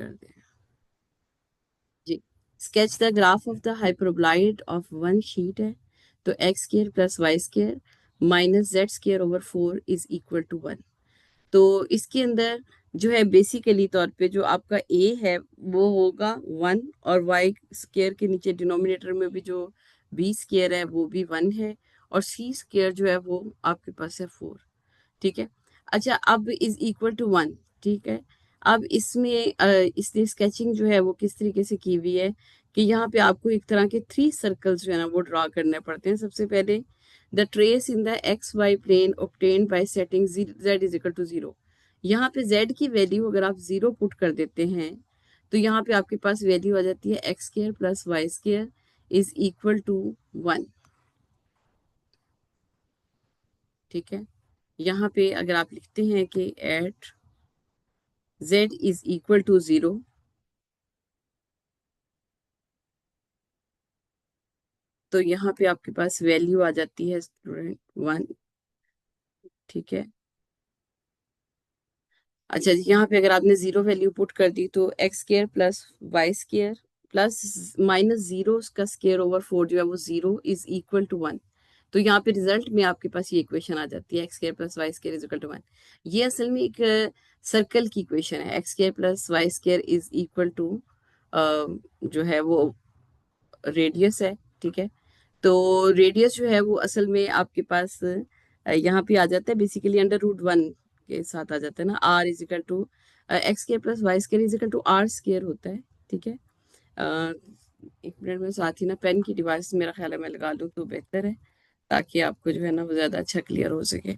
कर दें जी। Sketch the graph of the hyperboloid of one sheet है, तो x square plus y square minus z square over 4 is equal to 1। तो इसके अंदर जो है बेसिकली तौर पे जो आपका ए है वो होगा 1, और वाई स्क्र के नीचे डिनोमिनेटर में भी जो बी स्क्र है वो भी 1 है, और सी स्क्र जो है वो आपके पास है 4। ठीक है। अच्छा, अब इज इक्वल टू 1। ठीक है। अब इसमें इसने स्केचिंग जो है वो किस तरीके से की हुई है कि यहाँ पे आपको एक तरह के 3 सर्कल्स जो है ना वो ड्रॉ करने पड़ते हैं। सबसे पहले the trace in the x y plane obtained by setting z is equal to 0। यहाँ पे जेड की वैल्यू अगर आप 0 पुट कर देते हैं तो यहाँ पे आपके पास वैल्यू आ जाती है x square plus y square is equal to 1। ठीक है। यहाँ पे अगर आप लिखते हैं कि at z is equal to 0, तो यहाँ पे आपके पास वैल्यू आ जाती है स्टूडेंट 1। ठीक है। अच्छा, यहाँ पे अगर आपने 0 वैल्यू पुट कर दी तो x square plus y square plus minus 0 का स्क्र ओवर 4 जो है वो 0 इज इक्वल टू 1। तो यहाँ पे रिजल्ट में आपके पास ये इक्वेशन आ जाती है x square plus y square is equal to 1। ये असल में एक सर्कल की इक्वेशन है। X square plus y square is equal to जो है वो रेडियस है। ठीक है। तो रेडियस जो है वो असल में आपके पास यहाँ पे आ जाता है बेसिकली अंडर रूट 1 के साथ आ जाता है ना। R is equal to x square plus y square is equal to r square होता है। ठीक है। अ, एक मिनट में साथ ही ना पेन की डिवाइस मेरा ख्याल है मैं लगा लूँ तो बेहतर है, ताकि आपको जो है ना वो ज्यादा अच्छा क्लियर हो सके।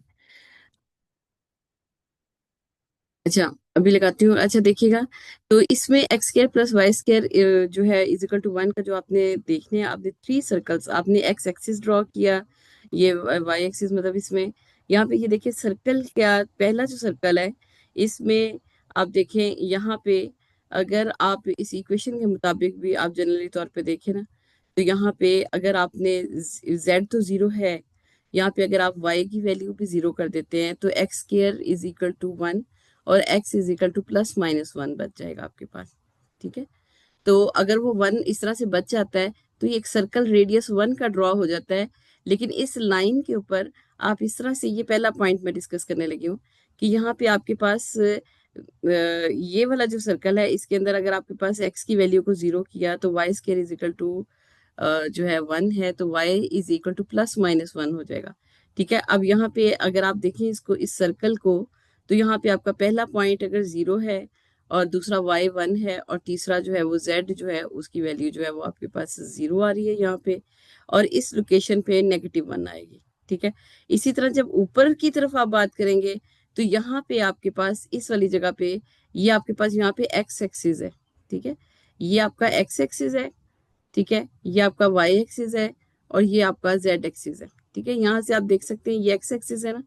अच्छा, अभी लगाती हूँ। अच्छा देखिएगा, तो इसमें x square plus y square जो है इज इक्वल टू 1 का जो आपने देखने हैं, आपने 3 सर्कल्स, आपने एक्स एक्सिस ड्रॉ किया, ये वाई एक्सिस, मतलब इसमें यहाँ पे ये देखिए सर्कल क्या, पहला जो सर्कल है इसमें आप देखें यहाँ पे, अगर आप इस इक्वेशन के मुताबिक भी आप जनरली तौर पे देखें ना, तो यहाँ पे अगर आपने जेड तो 0 है, यहाँ पे अगर आप वाई की वैल्यू भी 0 कर देते हैं तो x square is equal to 1 और x is equal to plus minus 1 बच जाएगा आपके पास। ठीक है। तो अगर वो 1 इस तरह से बच जाता है तो ये एक सर्कल रेडियस 1 का ड्रॉ हो जाता है। लेकिन इस लाइन के ऊपर आप इस तरह से, ये पहला पॉइंट मैं डिस्कस करने लगी हूँ कि यहाँ पे आपके पास ये वाला जो सर्कल है इसके अंदर अगर आपके पास x की वैल्यू को 0 किया तो y square is equal to जो है 1 है, तो y is equal to plus minus 1 हो जाएगा। ठीक है। अब यहाँ पे अगर आप देखें इसको, इस सर्कल को, तो यहाँ पे आपका पहला पॉइंट अगर 0 है और दूसरा y 1 है और तीसरा जो है वो z जो है उसकी वैल्यू जो है वो आपके पास 0 आ रही है यहाँ पे, और इस लोकेशन पे -1 आएगी। ठीक है। इसी तरह जब ऊपर की तरफ आप बात करेंगे तो यहाँ पे आपके पास इस वाली जगह पे, ये आपके पास यहाँ पे x एक्सिस है। ठीक है। ये आपका x एक्सिस है। ठीक है। ये आपका वाई एक्सिस है और ये आपका जेड एक्सिस है। ठीक है। यहाँ से आप देख सकते हैं ये एक्स एक्सिस है ना,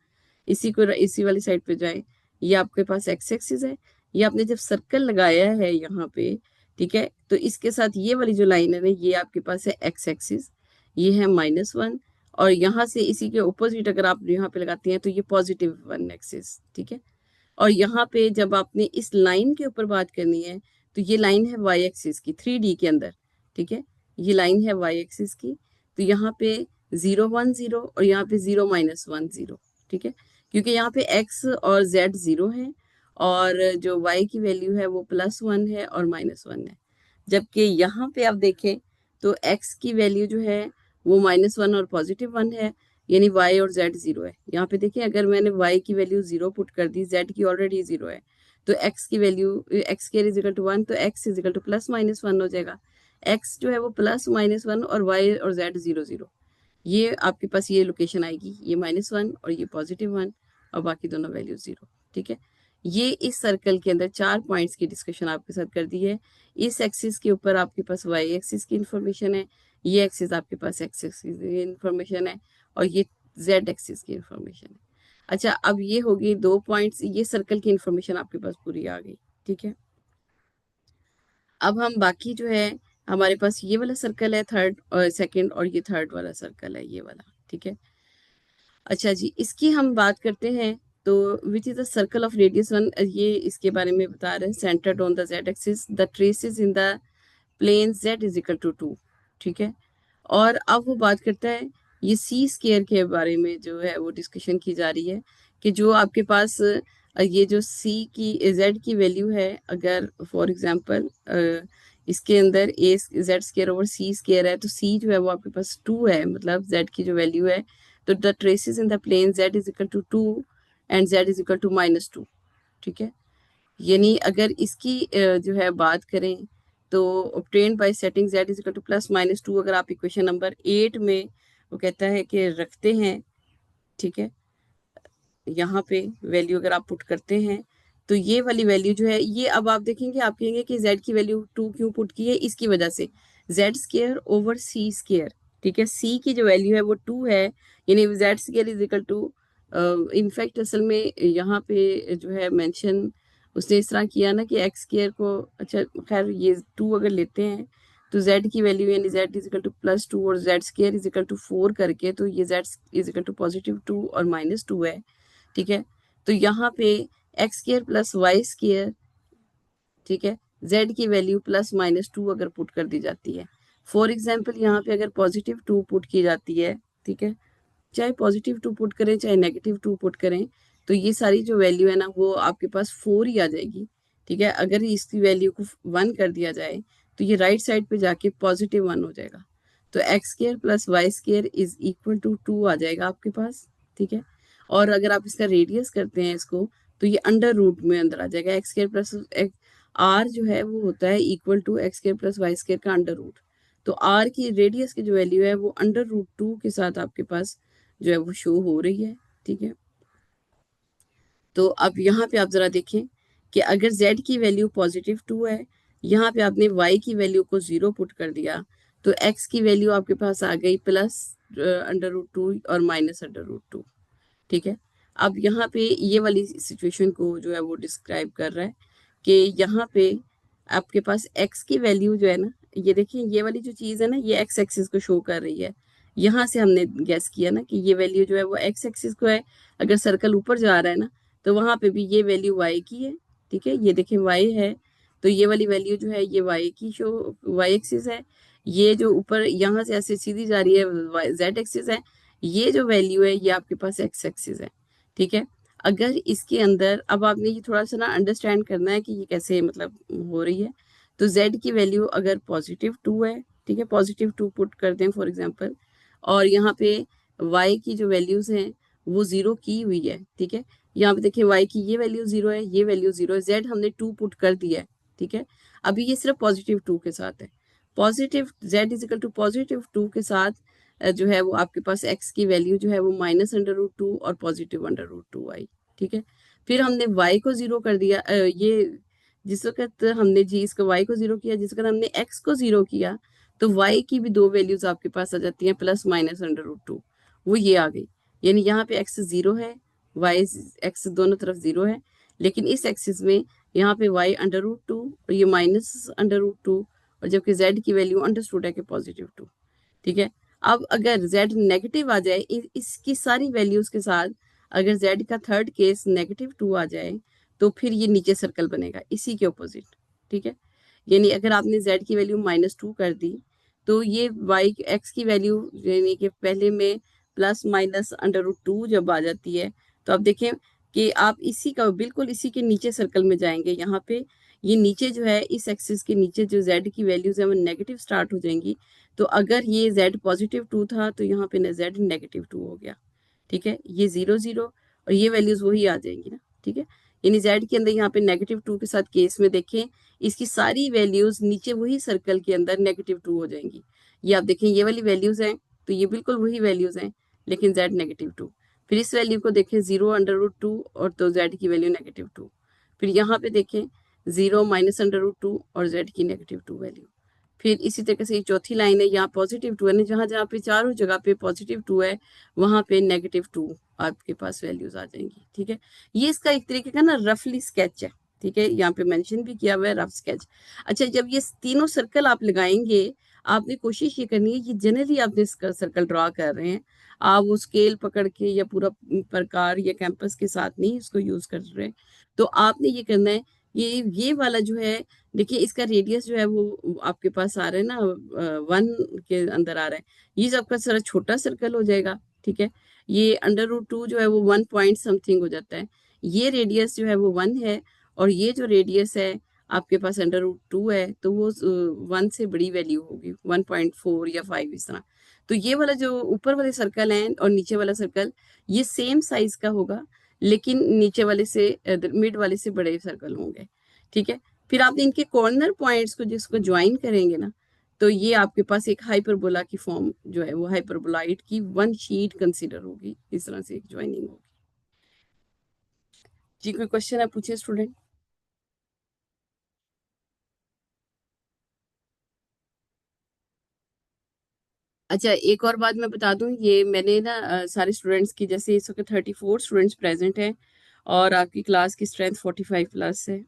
इसी वाली साइड पे जाए, ये आपके पास एक्स एक्सिस है। ये आपने जब सर्कल लगाया है यहाँ पे, ठीक है, तो इसके साथ ये वाली जो लाइन है ना, ये आपके पास है एक्स एक्सिस, ये है -1, और यहाँ से इसी के ऑपोजिट अगर आप यहाँ पे लगाते हैं तो ये +1 एक्सिस। ठीक है। और यहाँ पे जब आपने इस लाइन के ऊपर बात करनी है तो ये लाइन है वाई एक्सिस की 3D के अंदर। ठीक है। ये लाइन है वाई एक्सिस की, तो यहाँ पे 0 1 0 और यहाँ पे 0 -1 0। ठीक है। क्योंकि यहाँ पे x और z 0 है और जो y की वैल्यू है वो +1 है और -1 है। जबकि यहाँ पे आप देखें तो x की वैल्यू जो है वो -1 और +1 है, यानी y और z 0 है। यहाँ पे देखिए अगर मैंने y की वैल्यू 0 पुट कर दी, z की ऑलरेडी 0 है, तो x की value x square is equal to 1, तो x इज इक्वल टू +-1 हो जाएगा। x जो है वो +-1 और y और z 0 0, ये आपके पास ये लोकेशन आएगी, ये -1 और ये +1 और बाकी दोनों वैल्यू 0। ठीक है। ये इस सर्कल के अंदर 4 पॉइंट्स की डिस्कशन आपके साथ कर दी है। इस एक्सिस के ऊपर आपके पास वाई एक्सिस की इंफॉर्मेशन है, ये एक्सिस आपके पास एक्स एक्सिस की इंफॉर्मेशन है, और ये जेड एक्सिस की इंफॉर्मेशन है। अच्छा, अब ये हो गई 2 पॉइंट्स, ये सर्कल की इंफॉर्मेशन आपके पास पूरी आ गई। ठीक है। अब हम बाकी जो है, हमारे पास ये वाला सर्कल है थर्ड और सेकंड, और ये थर्ड वाला सर्कल है ये वाला। ठीक है। अच्छा जी, इसकी हम बात करते हैं। तो which is the circle of radius one, ये इसके बारे में बता रहे हैं, centered on the z axis, the traces in the plane z is equal to 2। ठीक है। और अब वो बात करता है ये सी स्केयर के बारे में, जो है वो डिस्कशन की जा रही है कि जो आपके पास ये जो सी की जेड की वैल्यू है, अगर फॉर एग्जांपल इसके अंदर ए जेड स्केयर ओवर सी स्केयर है, तो सी जो है वो आपके पास 2 है, मतलब जेड की जो वैल्यू है, तो the traces in the plane z is equal to 2 and z is equal to -2। ठीक है। यानी अगर इसकी जो है बात करें, तो obtained by setting z is equal to +-2, अगर आप इक्वेशन नंबर 8 में वो कहता है कि रखते हैं, ठीक है, यहाँ पे वैल्यू अगर आप पुट करते हैं, तो ये वाली वैल्यू जो है ये, अब आप देखेंगे आप कहेंगे कि z की वैल्यू 2 क्यों पुट की है, इसकी वजह से जेड स्केयर ओवर सी स्केयर। ठीक है। सी की जो वैल्यू है वो 2 है, यानी z square is equal to, in fact असल में यहाँ पे जो है मेंशन उसने इस तरह किया ना कि एक्स स्केयर को, अच्छा खैर ये 2 अगर लेते हैं तो z की वैल्यू यानी z इज इक्वल टू +2 और z square is equal to 4 करके, तो ये z इज इक्वल टू +2 और -2 है। ठीक है। तो यहाँ पे x square plus y square, ठीक है, जेड की वैल्यू +-2 अगर पुट कर दी जाती है, फॉर एग्जाम्पल यहाँ पे अगर +2 पुट की जाती है, ठीक है, चाहे +2 पुट करें चाहे -2 पुट करें, तो ये सारी जो वैल्यू है ना वो आपके पास 4 ही आ जाएगी। ठीक है। अगर इसकी वैल्यू को 1 कर दिया जाए, तो ये राइट साइड पे जाके +1 हो जाएगा, तो x square plus y square is equal to 2 आ जाएगा आपके पास। ठीक है। और अगर आप इसका रेडियस करते हैं इसको, तो ये अंडर रूट में अंदर आ जाएगा, एक्स स्केयर प्लस आर जो है वो होता है equal to x square plus y square का अंडर रूट। तो आर की रेडियस की जो वैल्यू है वो अंडर रूट 2 के साथ आपके पास जो है वो शो हो रही है। ठीक है। तो अब यहाँ पे आप जरा देखें कि अगर z की वैल्यू +2 है, यहाँ पे आपने y की वैल्यू को 0 पुट कर दिया, तो x की वैल्यू आपके पास आ गई +√2 और -√2। ठीक है। अब यहाँ पे ये वाली सिचुएशन को जो है वो डिस्क्राइब कर रहा है कि यहाँ पे आपके पास x की वैल्यू जो है ना, ये देखिए ये वाली जो चीज़ है ना, ये x एक्सिस को शो कर रही है। यहाँ से हमने गैस किया ना कि ये वैल्यू जो है वो x एक्सिस को है, अगर सर्कल ऊपर जा रहा है ना, तो वहाँ पे भी ये वैल्यू y की है। ठीक है। ये देखें y है, तो ये वाली वैल्यू जो है ये y की शो, y एक्सिस है। ये जो ऊपर यहाँ से ऐसे सीधी जा रही है z एक्सिस है। ये जो वैल्यू है ये आपके पास x एक्सिस है। ठीक है। अगर इसके अंदर अब आपने ये थोड़ा सा ना अंडरस्टैंड करना है कि ये कैसे मतलब हो रही है, तो z की वैल्यू अगर +2 है, ठीक है, +2 पुट कर दें फॉर एग्जांपल, और यहाँ पे y की जो वैल्यूज हैं वो 0 की हुई है। ठीक है। यहाँ पे देखिए y की ये वैल्यू 0 है, ये वैल्यू 0 है, z हमने 2 पुट कर दिया है। ठीक है। अभी ये सिर्फ +2 के साथ है, positive z is equal to +2 के साथ जो है वो आपके पास x की वैल्यू जो है वो -√2 और +√2 आई। ठीक है। फिर हमने y को 0 कर दिया, ये जिस वक्त हमने जी इसको y को 0 किया, जिस वक्त हमने x को 0 किया, तो y की भी दो वैल्यूज आपके पास आ जाती हैं +-√2, वो ये आ गई। यानी यहाँ पे x 0 है, y x दोनों तरफ 0 है, लेकिन इस एक्सिस में यहाँ पे y √2 और ये -√2, और जबकि z की वैल्यू अंडरस्टूड है कि +2। ठीक है। अब अगर z नेगेटिव आ जाए, इसकी सारी वैल्यूज के साथ अगर z का थर्ड केस -2 आ जाए, तो फिर ये नीचे सर्कल बनेगा इसी के ऑपोजिट। ठीक है। यानी अगर आपने z की वैल्यू -2 कर दी, तो ये y x की वैल्यू यानी कि पहले में +-√2 जब आ जाती है, तो आप देखें कि आप इसी का बिल्कुल इसी के नीचे सर्कल में जाएंगे। यहाँ पे ये नीचे जो है इस एक्सिस के नीचे जो z की वैल्यूज है वो नेगेटिव स्टार्ट हो जाएंगी। तो अगर ये z +2 था, तो यहाँ पे z -2 हो गया। ठीक है। ये 0 0 और ये वैल्यूज वही आ जाएंगी ना। ठीक है। यानी z के अंदर यहाँ पे -2 के साथ केस में देखें, इसकी सारी वैल्यूज नीचे वही सर्कल के अंदर -2 हो जाएंगी। ये आप देखें ये वाली वैल्यूज हैं, तो ये बिल्कुल वही वैल्यूज हैं, लेकिन z -2। फिर इस वैल्यू को देखें 0 √2 और तो z की वैल्यू -2। फिर यहाँ पे देखें 0 -√2 और z की -2 वैल्यू। फिर इसी तरीके से ये चौथी लाइन है, यहाँ +2 है ना, जहाँ जहाँ पे चारों जगह पे +2 है, वहां पे -2 आपके पास वैल्यूज आ जाएंगी। ठीक है। ये इसका एक तरीके का ना रफली स्केच है। ठीक है। यहाँ पे मेंशन भी किया हुआ है रफ स्केच। अच्छा, जब ये तीनों सर्कल आप लगाएंगे, आपने कोशिश ये करनी है, ये जनरली आप जिस सर्कल ड्रॉ कर रहे हैं, आप वो स्केल पकड़ के या पूरा प्रकार या कैंपस के साथ नहीं इसको यूज कर रहे। तो आपने ये करना है, ये वाला जो है, देखिए इसका रेडियस जो है वो आपके पास आ रहा है ना, 1 के अंदर आ रहा है। ये जो आपका सारा छोटा सर्कल हो जाएगा, ठीक है। ये अंडर रूट 2 जो है वो 1 पॉइंट समथिंग हो जाता है। ये रेडियस जो है वो 1 है, और ये जो रेडियस है आपके पास अंडर रूट 2 है, तो वो 1 से बड़ी वैल्यू होगी, 1.4 या 5 इस तरह। तो ये वाला जो ऊपर वाले सर्कल है और नीचे वाला सर्कल, ये सेम साइज का होगा, लेकिन नीचे वाले से मिड वाले से बड़े सर्कल होंगे, ठीक है। फिर आपने इनके कॉर्नर पॉइंट्स को जिसको ज्वाइन करेंगे ना, तो ये आपके पास एक हाइपरबोला की फॉर्म जो है वो हाइपरबोलाइड की वन शीट कंसीडर होगी, इस तरह से एक ज्वाइनिंग होगी। जी कोई क्वेश्चन है, पूछे स्टूडेंट। अच्छा, एक और बात मैं बता दूं, ये मैंने ना सारे स्टूडेंट्स की, जैसे इस वक्त 34 स्टूडेंट्स प्रेजेंट हैं और आपकी क्लास की स्ट्रेंथ 45 प्लस है।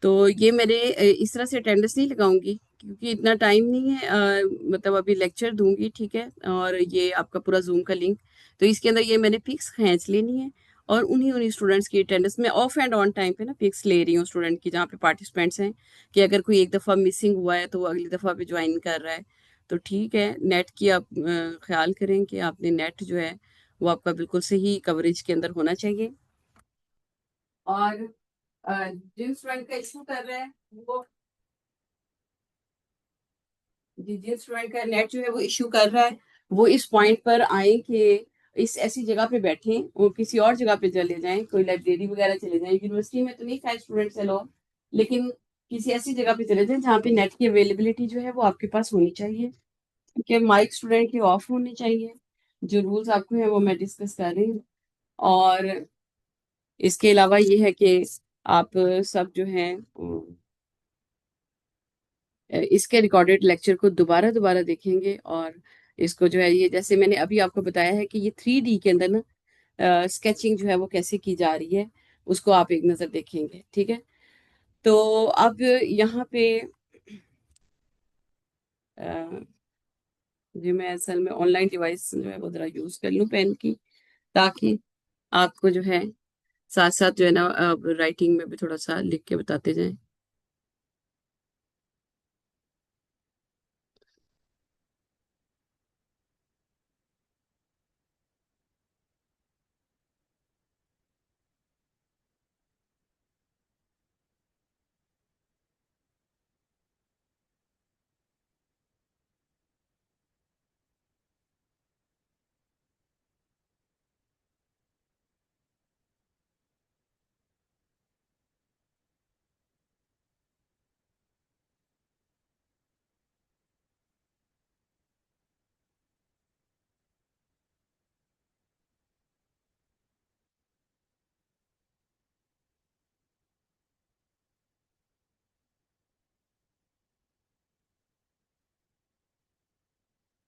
तो ये मैंने इस तरह से अटेंडेंस नहीं लगाऊंगी क्योंकि इतना टाइम नहीं है, मतलब अभी लेक्चर दूंगी, ठीक है, और ये आपका पूरा जूम का लिंक, तो इसके अंदर ये मैंने पिक्स खींच लेनी है, और उन्हीं उन्हीं स्टूडेंट्स की अटेंडेंस में ऑफ एंड ऑन टाइम पे ना पिक्स ले रही हूँ स्टूडेंट की, जहाँ पे पार्टिसिपेंट्स हैं, कि अगर कोई एक दफ़ा मिसिंग हुआ है तो वो अगली दफ़ा भी ज्वाइन कर रहा है। तो ठीक है, नेट की आप ख्याल करें कि आपने नेट जो है वो आपका बिल्कुल सही कवरेज के अंदर होना चाहिए। और जिन स्टूडेंट का इशू कर रहा है वो, जिस स्टूडेंट का नेट जो है वो इशू कर रहा है, वो इस पॉइंट पर आए कि इस ऐसी जगह पे बैठें, वो किसी और जगह पे चले जाएं, कोई लाइब्रेरी वगैरह चले जाएं, यूनिवर्सिटी में तो नहीं खैर स्टूडेंट्स अलाउ, लेकिन किसी ऐसी जगह पे चले जाएं जहाँ पे नेट की अवेलेबिलिटी जो है वो आपके पास होनी चाहिए, कि माइक स्टूडेंट की ऑफ होनी चाहिए। जो रूल्स आपको है वो मैं डिस्कस कर रही हूँ। और इसके अलावा ये है कि आप सब जो है इसके रिकॉर्डेड लेक्चर को दोबारा दोबारा देखेंगे, और इसको जो है, ये जैसे मैंने अभी आपको बताया है कि ये 3D के अंदर ना स्केचिंग जो है वो कैसे की जा रही है, उसको आप एक नज़र देखेंगे, ठीक है। तो अब यहाँ पे अ, जो मैं असल में ऑनलाइन डिवाइस जो है वो ज़रा यूज़ कर लूँ पेन की, ताकि आपको जो है साथ साथ जो है ना राइटिंग में भी थोड़ा सा लिख के बताते जाएं।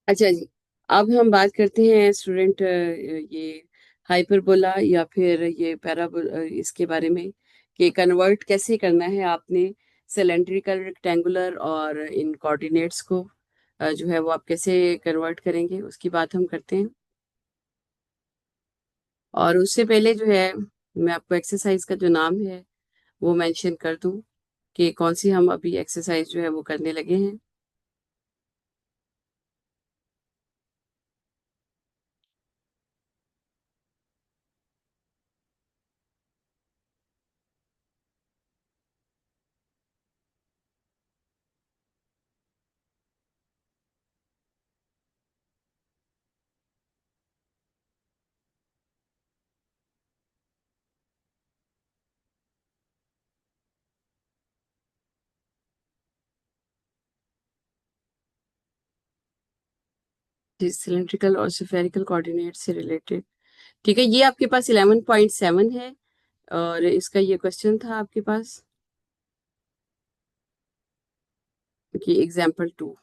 अच्छा जी, अब हम बात करते हैं स्टूडेंट, ये हाइपरबोला या फिर ये पैराबोला, इसके बारे में कि कन्वर्ट कैसे करना है आपने सिलेंड्रिकल, रेक्टेंगुलर और इन कोऑर्डिनेट्स को, जो है वो आप कैसे कन्वर्ट करेंगे उसकी बात हम करते हैं। और उससे पहले जो है मैं आपको एक्सरसाइज का जो नाम है वो मेंशन कर दूं कि कौन सी हम अभी एक्सरसाइज जो है वो करने लगे हैं। सिलेंड्रिकल और स्फेरिकल कोऑर्डिनेट से रिलेटेड, ठीक है। ये आपके पास 11.7 है, और इसका ये क्वेश्चन था आपके पास कि एग्जाम्पल 2।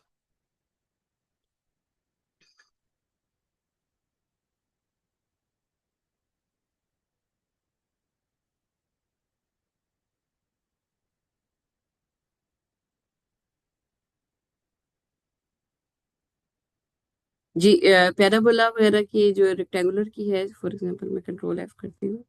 जी पैराबोला वगैरह की जो रेक्टेंगुलर की है, फॉर एग्जांपल मैं कंट्रोल एफ करती हूँ।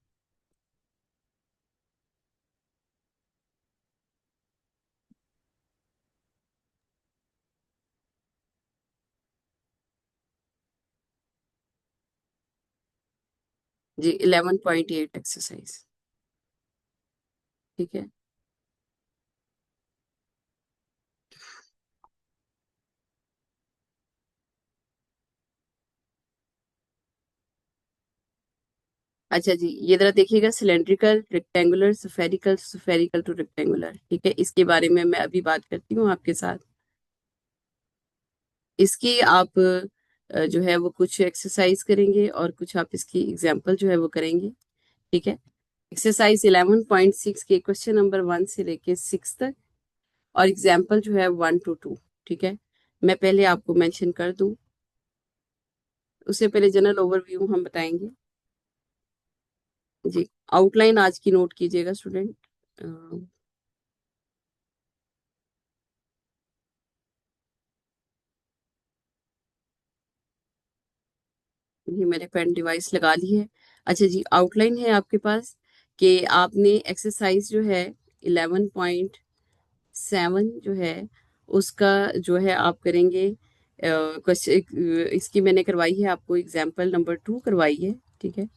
जी 11.8 एक्सरसाइज। ठीक है। अच्छा जी, ये जरा देखिएगा, cylindrical, rectangular, spherical, spherical two rectangular. ठीक है, इसके बारे में मैं अभी बात करती हूँ आपके साथ। इसकी आप जो है वो कुछ एक्सरसाइज करेंगे और कुछ आप इसकी एग्जाम्पल जो है वो करेंगे। ठीक है। एक्सरसाइज 11.6 के क्वेश्चन नंबर 1 से लेके 6 तक, और एग्जाम्पल जो है 1 to 2। ठीक है। मैं पहले आपको मेंशन कर दूं, उससे पहले जनरल ओवरव्यू हम बताएंगे। जी, आउटलाइन आज की नोट कीजिएगा स्टूडेंट। ये मैंने पेन डिवाइस लगा ली है। अच्छा जी, आउटलाइन है आपके पास कि आपने एक्सरसाइज जो है 11.7 जो है उसका जो है आप करेंगे क्वेश्चन। इसकी मैंने करवाई है आपको, एग्जाम्पल नंबर 2 करवाई है। ठीक है।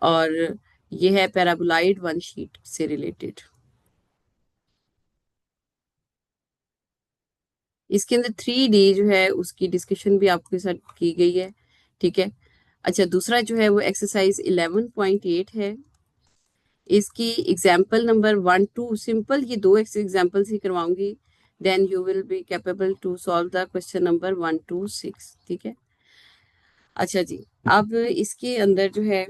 और ये है पैराबोलाइड वन शीट से रिलेटेड। इसके अंदर 3D जो है उसकी डिस्कशन भी आपके साथ की गई है। ठीक है। अच्छा, दूसरा जो है वो एक्सरसाइज 11.8 है। इसकी एग्जाम्पल नंबर 1 2, सिंपल ये दो एग्जाम्पल्स ही करवाऊंगी। Then you will be capable to solve the question number 1 to 6। ठीक है। अच्छा जी, अब इसके अंदर जो है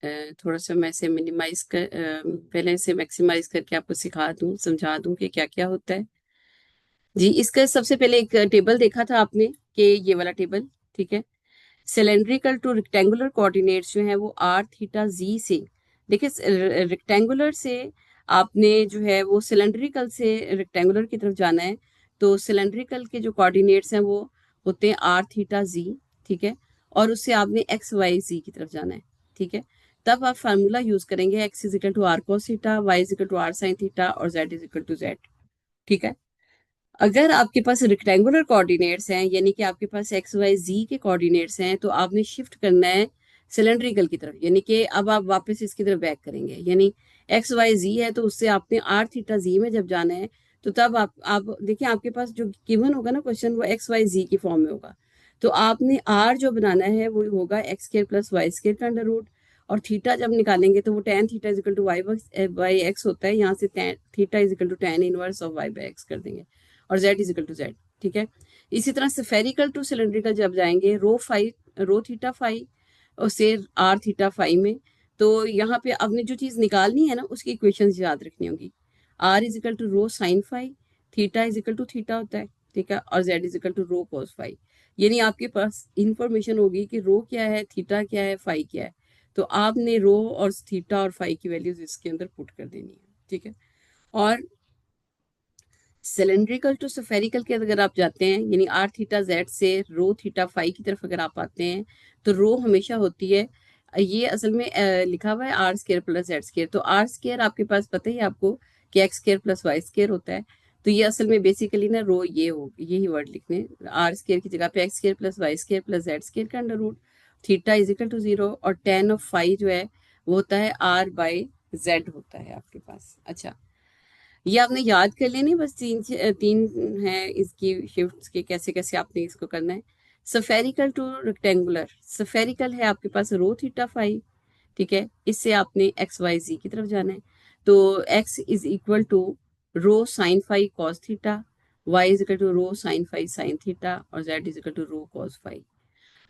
अ, थोड़ा सा मैं इसे मिनिमाइज कर पहले से मैक्सिमाइज करके आपको सिखा दूं, समझा दूं कि क्या क्या होता है। जी, इसका सबसे पहले एक टेबल देखा था आपने, कि ये वाला टेबल। ठीक है। सिलेंड्रिकल टू रेक्टेंगुलर कोऑर्डिनेट्स जो है वो आर थीटा जी से, देखिए रेक्टेंगुलर से आपने जो है वो सिलेंड्रिकल से रेक्टेंगुलर की तरफ जाना है। तो सिलेंड्रिकल के जो कोऑर्डिनेट्स हैं वो होते हैं आर थीटा जी। ठीक है। और उससे आपने एक्स वाई जी की तरफ जाना है। ठीक है। तब आप फार्मूला यूज करेंगे, x is equal to r cos theta, y is equal to r sine theta, और z is equal to z. ठीक है। अगर आपके पास रेक्टेंगुलर कोऑर्डिनेट्स हैं, यानी कि आपके पास एक्स वाई जी के कोऑर्डिनेट्स हैं, तो आपने शिफ्ट करना है सिलेंड्रिकल की तरफ, यानी कि अब आप वापस इसकी तरफ बैक करेंगे। यानी एक्स वाई जी है तो उससे आपने आर थीटा जी में जब जाना है, तो तब आप देखिए आपके पास जो गिवन होगा ना क्वेश्चन, वो एक्स वाई जी की फॉर्म में होगा। तो आपने आर जो बनाना है वो होगा x square plus y square का अंडर रूट। और थीटा जब निकालेंगे तो वो tan theta is equal to y by x होता है, यहाँ से theta is equal to tan inverse of y by x कर देंगे, और z is equal to z. ठीक है। इसी तरह स्फेरिकल टू सिलेंड्रिकल जब जाएंगे, रो थीटा फाई और से आर थीटा फाई में, तो यहाँ पे आपने जो चीज निकालनी है ना उसकी इक्वेशन याद रखनी होगी। R is equal to rho sine phi, theta is equal to theta होता है। ठीक है। और z is equal to rho cos phi. यानी आपके पास इंफॉर्मेशन होगी कि रो क्या है, थीटा क्या है, फाई क्या है। तो आपने रो और थीटा और फाई की वैल्यूज इसके अंदर पुट कर देनी है। ठीक है। और सिलेंड्रिकल टू स्फेरिकल के अगर आप जाते हैं, यानी आर थीटा जेड से रो थीटा फाई की तरफ अगर आप आते हैं, तो रो हमेशा होती है, ये असल में लिखा हुआ है r square plus z square. तो आर स्केयर आपके पास पता ही है आपको कि x square plus y square होता है। तो ये असल में बेसिकली ना रो ये हो, यही वर्ड लिखने, आर स्केयर की जगह पे x square plus y square plus z square का under root, theta is equal to 0, और टेन ऑफ फाई जो है वो होता है आर बाई जेड होता है आपके पास। अच्छा, ये आपने याद कर लेनी, बस तीन है इसकी शिफ्ट्स के, कैसे कैसे आपने इसको करना है। सफेरिकल टू रेक्टेंगुलर, सफेरिकल है आपके पास रो थीटा फाई। ठीक है। इससे आपने एक्स वाई जी की तरफ जाना है। तो x is equal to rho sine phi cos theta, y is equal to rho sine phi sine theta, और z is equal to rho cos phi.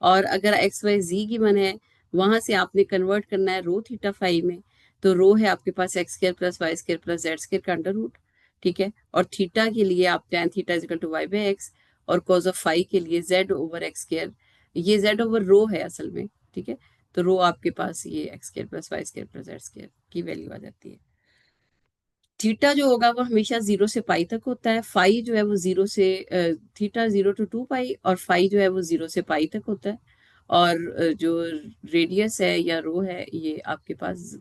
और अगर एक्स वाई जी की मन है, वहां से आपने कन्वर्ट करना है रो थीटा फाई में। तो रो है आपके पास x square plus y square plus z square का अंडर रूट। ठीक है। और थीटा के लिए आप tan theta is equal to y by x, और कॉज ऑफ फाई के लिए जेड ओवर एक्स स्केयर। ये जेड ओवर रो है असल में। ठीक है। तो रो आपके पास ये x square plus y square plus z square की वैल्यू आ जाती है। थीटा जो होगा वो हमेशा 0 से पाई तक होता है, फाई जो है वो जीरो से थीटा 0 to 2 पाई, और फाई जो है वो 0 से पाई तक होता है। और जो रेडियस है या रो है ये आपके पास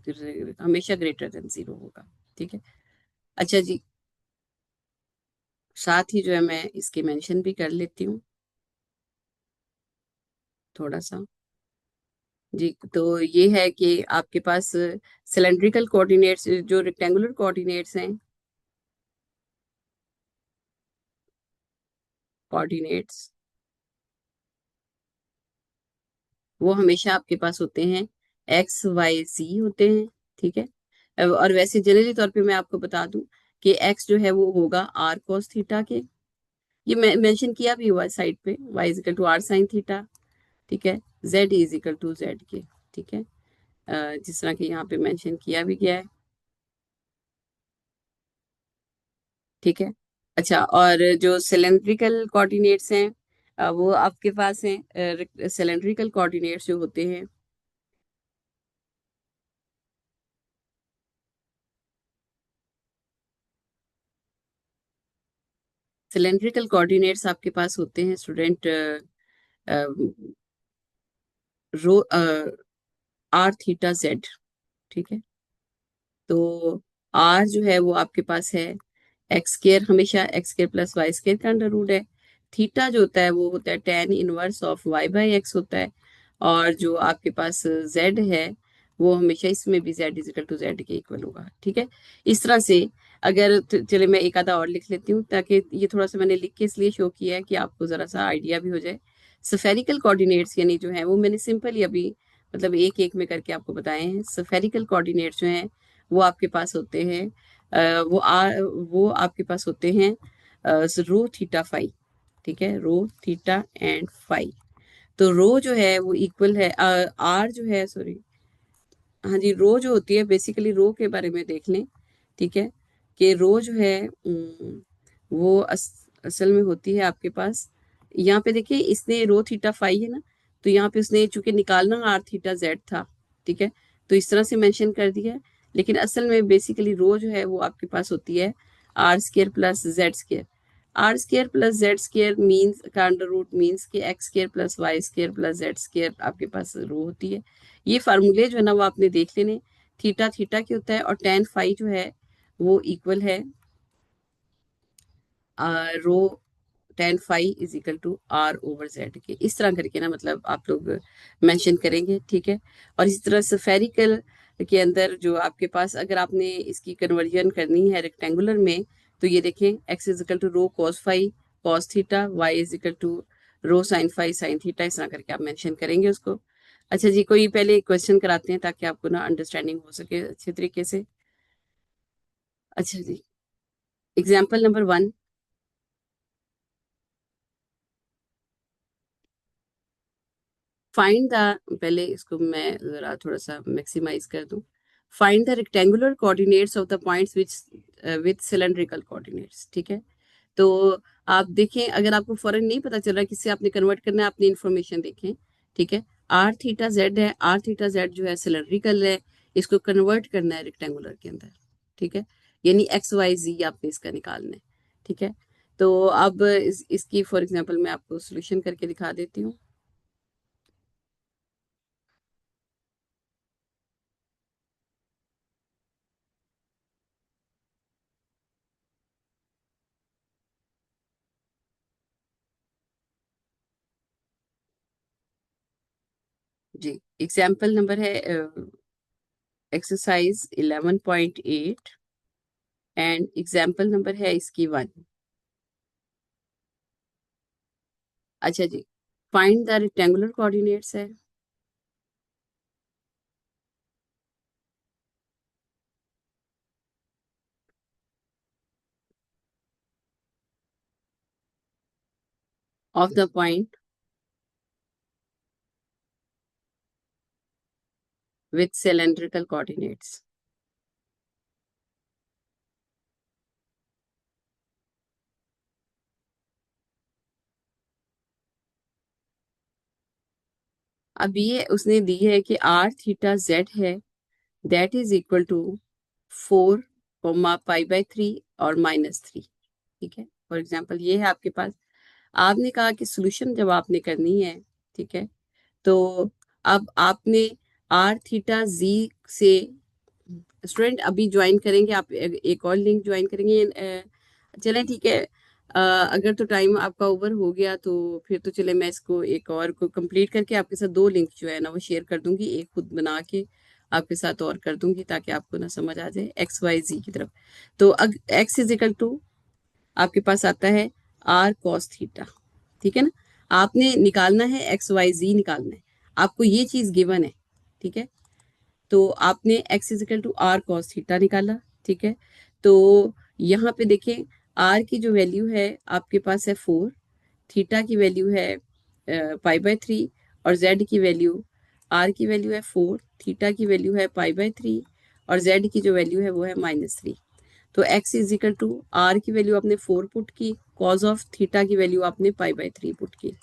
हमेशा ग्रेटर देन 0 होगा। ठीक है। अच्छा जी, साथ ही जो है मैं इसके मेंशन भी कर लेती हूँ थोड़ा सा। जी, तो ये है कि आपके पास सिलेंड्रिकल कोऑर्डिनेट्स, जो रेक्टेंगुलर कोऑर्डिनेट्स हैं, कोऑर्डिनेट्स वो हमेशा आपके पास होते हैं एक्स वाई जी होते हैं। ठीक है। और वैसे जनरली तौर पे मैं आपको बता दूं कि एक्स जो है वो होगा आर कोस थीटा के, ये मैं मेंशन किया भी हुआ है साइड पे, y is equal to r sine theta. ठीक है। Z is equal to z के। ठीक है। जिस तरह के यहाँ पे मेंशन किया भी गया है। ठीक है। अच्छा, और जो सिलेंड्रिकल कोऑर्डिनेट्स हैं वो आपके पास हैं, सिलेंड्रिकल कोऑर्डिनेट्स जो होते हैं सिलेंड्रिकल कोऑर्डिनेट्स आपके पास होते हैं student, rho r theta z. ठीक है। तो आर जो है वो आपके पास है एक्स स्केयर, हमेशा x square plus y square का अंडर रूट है। थीटा जो होता है वो होता है tan inverse of y by x होता है। और जो आपके पास जेड है वो हमेशा इसमें भी जेड इजिकल टू जेड के इक्वल होगा। ठीक है। इस तरह से अगर चले मैं एक आधा और लिख लेती हूँ, ताकि ये थोड़ा सा मैंने लिख के इसलिए शो किया है कि आपको जरा सा आइडिया भी हो जाए। स्फेरिकल कोऑर्डिनेट्स यानी जो है वो मैंने सिंपल ही अभी मतलब एक एक में करके आपको बताए हैं। स्फेरिकल कोऑर्डिनेट्स जो हैं वो आपके पास होते हैं वो आपके पास होते हैं रो थीटा फाई। ठीक है, रो थीटा एंड फाई। तो रो जो है वो इक्वल है आर जो है, सॉरी, हाँ जी, रो जो होती है बेसिकली रो के बारे में देख लें। ठीक है। कि रो जो है वो असल में होती है आपके पास, यहाँ पे देखिए इसने रो थीटा फाई है ना, तो यहाँ पे उसने चूंकि निकालना आर थीटा जेड था। ठीक है। तो इस तरह से मेंशन कर दिया है। लेकिन असल में बेसिकली रो जो है वो आपके पास होती है r square plus z square. R square plus z square means का अंडर रूट मीन्स कि x square plus y square plus z square आपके पास रो होती है। ये फार्मूले जो है ना वो आपने देख लेने। थीटा थीटा के होता है, और टेन फाई जो है वो इक्वल है rho tan phi is equal to r over z के। इस तरह करके ना मतलब आप लोग मेंशन करेंगे। ठीक है। और इसी तरह स्फेरिकल के अंदर जो आपके पास अगर आपने इसकी कन्वर्जन करनी है रेक्टेंगुलर में, तो ये देखें x is equal to rho cos phi cos theta, y is equal to rho sine phi sine theta. इस तरह करके आप मेंशन करेंगे उसको। अच्छा जी, कोई पहले क्वेश्चन कराते हैं ताकि आपको ना अंडरस्टैंडिंग हो सके अच्छे तरीके से। अच्छा जी, एग्जाम्पल नंबर 1। फाइंड द, पहले इसको मैं जरा थोड़ा सा मैक्सिमाइज कर दूं। Find the rectangular coordinates of the points which with cylindrical coordinates. ठीक है। तो आप देखें, अगर आपको फौरन नहीं पता चल रहा किससे आपने कन्वर्ट करना है, अपनी इंफॉर्मेशन देखें। ठीक है। आर थीटा जेड है, आर थीटा जेड जो है सिलेंड्रिकल है, इसको कन्वर्ट करना है रेक्टेंगुलर के अंदर। ठीक है। यानी एक्स वाई जी आपने इसका निकालना है। ठीक है। तो अब इसकी फॉर एग्जांपल मैं आपको सोल्यूशन करके दिखा देती हूँ। जी, एग्जाम्पल नंबर है एक्सरसाइज 11.8, एंड एग्जाम्पल नंबर है इसकी 1। अच्छा जी, फाइंड द रेक्टेंगुलर कोऑर्डिनेट्स है of the point with cylindrical coordinates. अब ये उसने दी है कि आर थीटा जेड है, that is equal to 4 pi by 3 और -3। ठीक है, फॉर एग्जाम्पल ये है आपके पास। आपने कहा कि सोल्यूशन जब आपने करनी है, ठीक है, तो अब आपने आर थीटा जी से, स्टूडेंट अभी ज्वाइन करेंगे आप, एक और लिंक ज्वाइन करेंगे। चलें ठीक है। अगर तो टाइम आपका ओवर हो गया तो फिर तो चले, मैं इसको एक और को कंप्लीट करके आपके साथ दो लिंक जो है ना वो शेयर कर दूंगी, एक खुद बना के आपके साथ और कर दूंगी ताकि आपको ना समझ आ जाए एक्स वाई जी की तरफ। तो अग एक्स इज इक्वल टू आपके पास आता है आर कॉस थीटा। ठीक है ना, आपने निकालना है एक्स वाई जी निकालना है, आपको ये चीज गिवन है। ठीक है, तो आपने x is equal to r cos theta निकाला। ठीक है, तो यहाँ पे देखें, आर की जो वैल्यू है आपके पास है 4, थीटा की वैल्यू है पाई बाय 3, और जेड की वैल्यू, आर की वैल्यू है 4, थीटा की वैल्यू है पाई बाय 3, और जेड की जो वैल्यू है वो है -3। तो x is equal to r की वैल्यू आपने 4 पुट की, कॉज ऑफ थीटा की वैल्यू आपने पाई बाय 3 पुट की।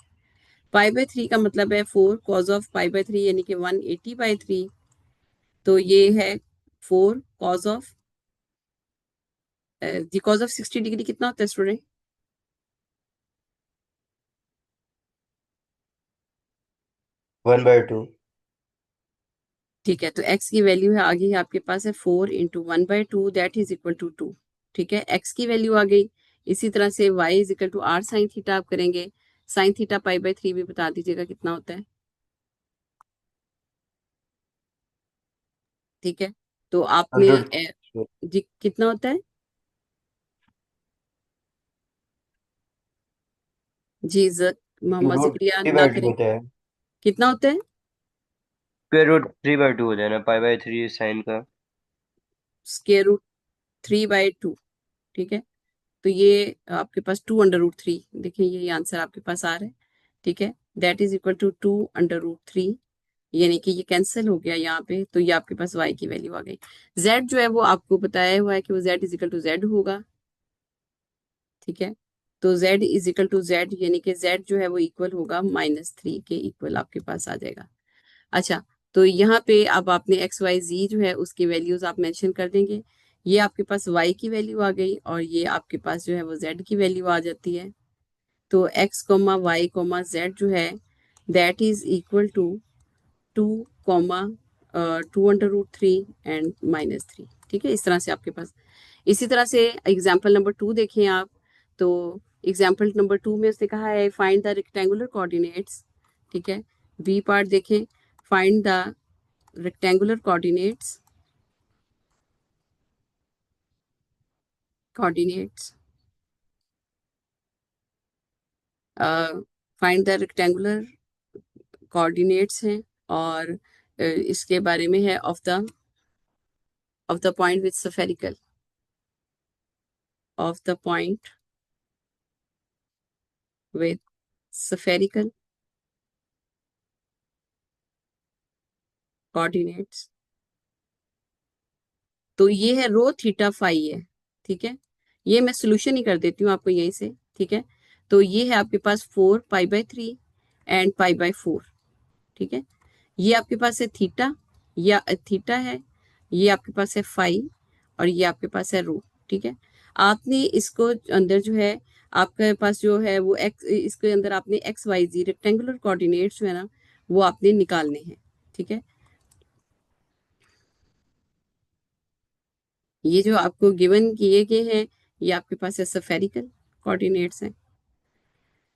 पाई बाय 3 का मतलब है 4 कॉज ऑफ पाई बाय 3, यानी कि 180/3। तो ये है 4 कॉज ऑफ, जी कॉज ऑफ 60 डिग्री कितना होता है स्टूडेंट? 1/2। ठीक है, तो एक्स की वैल्यू है आगे ही आपके पास है 4 × 1/2, दैट इज इक्वल टू 2। ठीक है, एक्स की वैल्यू आ गई। इसी तरह से y is equal to r sine theta आप करेंगे, साइन थीटा पाई बाय 3 भी बता दीजिएगा कितना होता है। ठीक है, तो आपने रूट जी कितना होता है? जी मोहम्मद रूट जिक्रिया थ्री ना बाई टू करें। होता है। कितना होता है? √3/2 हो जाए ना, पाई/3 साइन का। √3/2। ठीक है, तो ये आपके पास 2√3, देखिए ये आंसर आपके पास आ रहा है। ठीक है, दैट इज इक्वल टू 2√3, यानी कि ये कैंसिल हो गया यहाँ पे, तो ये आपके पास y की वैल्यू आ गई। z जो है वो आपको बताया हुआ है कि वो z is equal to z होगा। ठीक है, तो z is equal to z, यानी कि z जो है वो इक्वल होगा -3 के इक्वल आपके पास आ जाएगा। अच्छा, तो यहाँ पे अब आपने एक्स वाई जी जो है उसकी वैल्यूज आप मेंशन कर देंगे। ये आपके पास y की वैल्यू आ गई, और ये आपके पास जो है वो z की वैल्यू आ जाती है। तो x, y, z जो है that is equal to 2, 2√3 and -3। ठीक है, इस तरह से आपके पास। इसी तरह से एग्जाम्पल नंबर 2 देखें आप। तो एग्जाम्पल नंबर 2 में उसने कहा है फाइंड द रेक्टेंगुलर कोऑर्डिनेट्स। ठीक है, बी पार्ट देखें, find the rectangular coordinates, find the rectangular coordinates हैं, और इसके बारे में है of the point with spherical, of the point with spherical coordinates. तो ये है रो थीटा फाई है। ठीक है, ये मैं सोल्यूशन ही कर देती हूँ आपको यहीं से। ठीक है, तो ये है आपके पास 4 pi by 3 and pi by 4। ठीक है, ये आपके पास है थीटा, या थीटा है, ये आपके पास है फाई, और ये आपके पास है रो। ठीक है, आपने इसको अंदर जो है आपके पास जो है वो एक्स, इसके अंदर आपने एक्स वाई जी रेक्टेंगुलर कोऑर्डिनेट्स जो है ना वो आपने निकालने हैं। ठीक है, ये जो आपको गिवन किए गए हैं ये आपके पास है स्फेरिकल कोऑर्डिनेट्स हैं।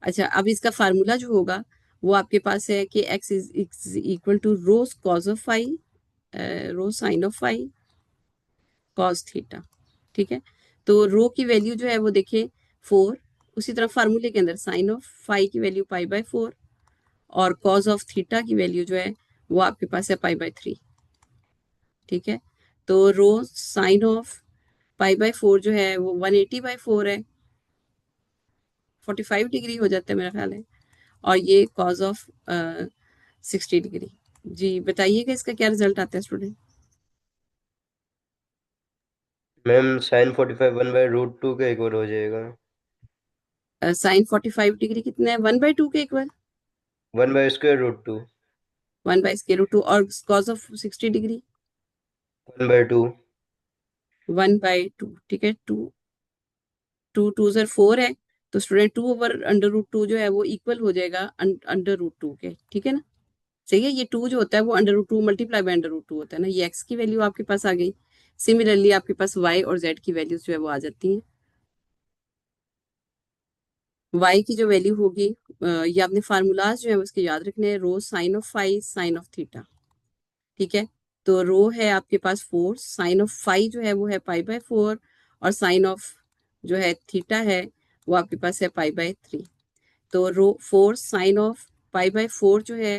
अच्छा, अब इसका फार्मूला जो होगा वो आपके पास है कि x is equal to rho cos of phi, rho sine of phi, cos theta. ठीक है, तो रो की वैल्यू जो है वो देखिए 4, उसी तरह फार्मूले के अंदर साइन ऑफ फाई की वैल्यू पाई बाय 4, और कॉस ऑफ थीटा की वैल्यू जो है वो आपके पास है पाई बाय 3। ठीक है, तो रो साइन ऑफ पाई बाय 4 जो है वो 180/4 है, 45 डिग्री हो जाता है मेरा ख्याल है, और ये कॉज ऑफ 60 डिग्री। जी बताइएगा इसका क्या रिजल्ट आता है स्टूडेंट? मैम sin 45 1/√2 के इक्वल हो जाएगा। साइन 45 डिग्री कितना है? 1/2 के इक्वल। 1/√2। 1/√2 और कॉस ऑफ 60 डिग्री 1/2। 1/2, ठीक है। टू टू टू सर 4 है, तो स्टूडेंट 2/√2 जो है वो इक्वल हो जाएगा अंडर रूट 2 के, ठीक है ना। सही है, ये 2 जो होता है वो under root 2 multiply by under root 2 होता है ना, ये एक्स की वैल्यू आपके पास आ गई। सिमिलरली आपके पास वाई और जेड की वैल्यूज जो है वो आ जाती हैं। वाई की जो वैल्यू होगी, ये आपने फार्मूलाज जो है उसके याद रखने हैं, rho sine of phi sine of theta, ठीक है। तो रो है आपके पास 4, साइन ऑफ फाई जो है वो है पाई/4, और साइन ऑफ जो है थीटा है वो आपके पास है पाई/3। तो रो 4 साइन ऑफ पाई/4 जो है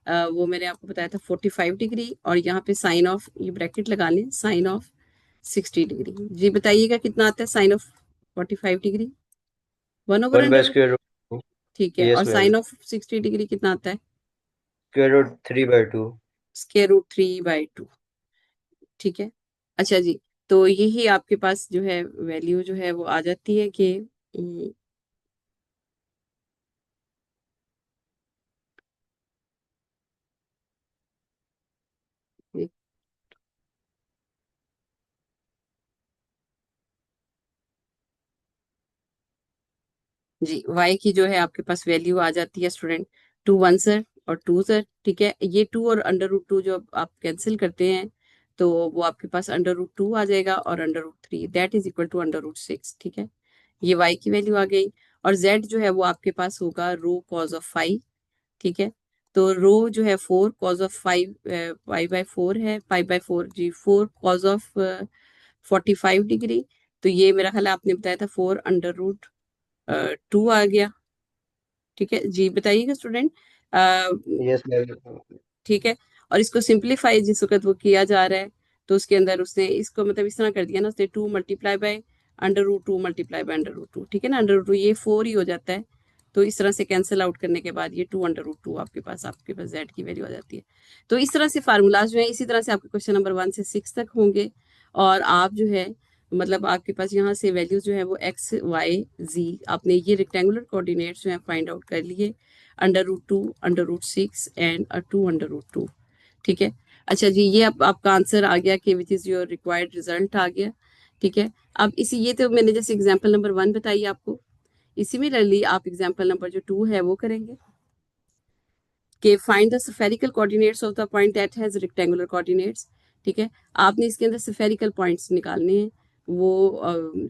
वो मैंने आपको बताया था 45 डिग्री, और यहाँ पे साइन ऑफ, ये ब्रैकेट लगा लें, साइन ऑफ 60 डिग्री। जी बताइएगा कितना आता है sine of 45 degree? 1 over one by under, square root. ठीक है। और yes ma'am. Sine of 60 degree कितना आता है? Square root 3/2। √3/2, ठीक है। अच्छा जी, तो यही आपके पास जो है वैल्यू जो है वो आ जाती है कि जी y की जो है आपके पास वैल्यू आ जाती है स्टूडेंट 2 1 सर और 2 सर, ठीक है। ये 2 और अंडर रूट 2 जो आप कैंसिल करते हैं, तो वो आपके पास अंडर रूट 2 आ जाएगा, और under root 3 that is equal to under root 6, ठीक है। ये y की वैल्यू आ गई। और z जो है वो आपके पास होगा रो कॉज ऑफ 5, ठीक है। तो रो जो है 4 कॉज ऑफ 5 पाई/4 है, पाई/4 जी 4 कॉज ऑफ 45 डिग्री। तो ये मेरा ख्याल है आपने बताया था 4 अंडर रूट 2 आ गया, ठीक है। जी बताइएगा स्टूडेंट। Yes ma'am. ठीक है। और इसको सिंप्लीफाई जिस वक्त वो किया जा रहा है, तो उसके अंदर उसने इसको मतलब इस तरह कर दिया ना, उसने 2 × अंडर रूट 2 × अंडर रूट 2, ठीक है ना। अंडर रूट 2 ये 4 ही हो जाता है, तो इस तरह से कैंसिल आउट करने के बाद ये 2 × अंडर रूट 2 आपके पास जेड की वैल्यू आ जाती है। तो इस तरह से फार्मूलाज जो है, इसी तरह से आपके क्वेश्चन नंबर 1 से 6 तक होंगे। और आप जो है मतलब आपके पास यहाँ से वैल्यूज जो है वो x y z, आपने ये रेक्टेंगुलर कोऑर्डिनेट्स जो है फाइंड आउट कर लिए, under root 2 under root 6 and 2 under root 2, ठीक है। अच्छा जी, ये अब आपका आंसर आ गया कि which is your required result आ गया, ठीक है। अब इसी, ये तो मैंने जैसे एग्जांपल नंबर 1 बताई आपको, इसी में रली आप एग्जांपल नंबर जो 2 है वो करेंगे कि find the spherical coordinates of the point that has rectangular coordinates, ठीक है। आपने इसके अंदर स्फेरिकल पॉइंट्स निकालने हैं, वो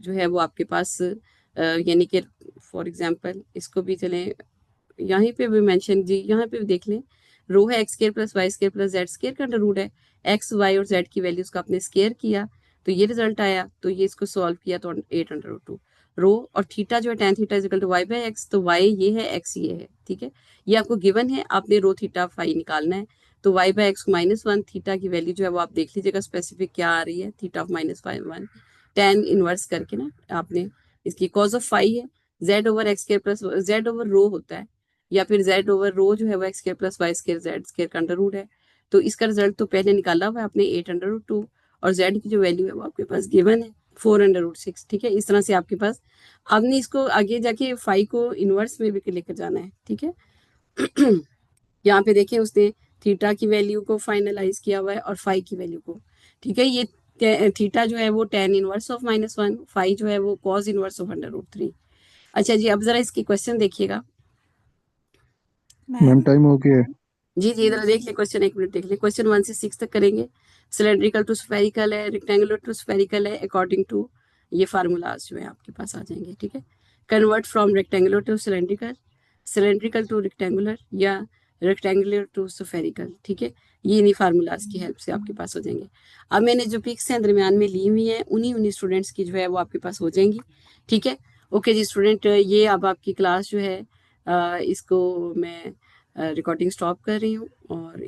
जो है वो आपके पास यानी कि फॉर एग्जांपल इसको भी चलें, यहाँ पे भी मेंशन जी, यहाँ पे भी देख लें, रो है x² + y² + z² का अंडर रूट है, एक्स वाई और जेड की वैल्यूज का आपने स्केयर किया, तो ये रिजल्ट आया। तो ये इसको सॉल्व किया तो 8 अंडर रूट 2। रो और थीटा जो है tan theta is equal to y/x, तो y ये है, x ये है, ठीक है। ये आपको गिवन है, आपने रो थीटा फाई निकालना है। तो y/x-1 थीटा की वैल्यू जो है वो आप देख लीजिएगा स्पेसिफिक क्या आ रही है, थीटा ऑफ -1 tan इनवर्स करके ना आपने, इसकी कॉज ऑफ फाई है, z/x² + z ओवर रो होता है, या फिर z ओवर रो जो है वो x² + y² z² का अंडर रूट है। तो इसका रिजल्ट तो पहले निकाला हुआ है आपने 8 अंडर रूट 2, और z की जो वैल्यू है वो आपके पास गिवन है 4 अंडर रूट 6, ठीक है। इस तरह से आपके पास, आपने इसको आगे जाके फाई को इनवर्स में भी लेकर जाना है, ठीक है। यहाँ पे देखें उसने थीटा की वैल्यू को फाइनलाइज किया हुआ है और फाई की वैल्यू को, ठीक है। ये थीटा जो है वो tan इनवर्स ऑफ -1, फाई जो है वो cos inverse of under root 3। अच्छा जी, अब जरा इसकी क्वेश्चन देखिएगा। मैम टाइम हो गया है। जी जी, इधर देख ले क्वेश्चन, 1 मिनट देख ले। क्वेश्चन 1 से 6 तक करेंगे। सिलेंड्रिकल टू स्फेरिकल है, रेक्टेंगुलर टू स्फेरिकल है, अकॉर्डिंग टू ये फार्मूलाज जो है आपके पास आ जाएंगे, ठीक है। Convert from rectangular to cylindrical, cylindrical two rectangular, या रेक्टेंगुलर टू स्फेरिकल, ठीक है। ये इन्हीं फार्मूलाज की हेल्प से आपके पास हो जाएंगे। अब मैंने जो पिक्स हैं दरमियान में ली हुई हैं, उन्हीं उन्हीं स्टूडेंट्स की जो है वो आपके पास हो जाएंगी, ठीक है। ओके जी स्टूडेंट, ये अब आपकी क्लास जो है इसको मैं रिकॉर्डिंग स्टॉप कर रही हूँ, और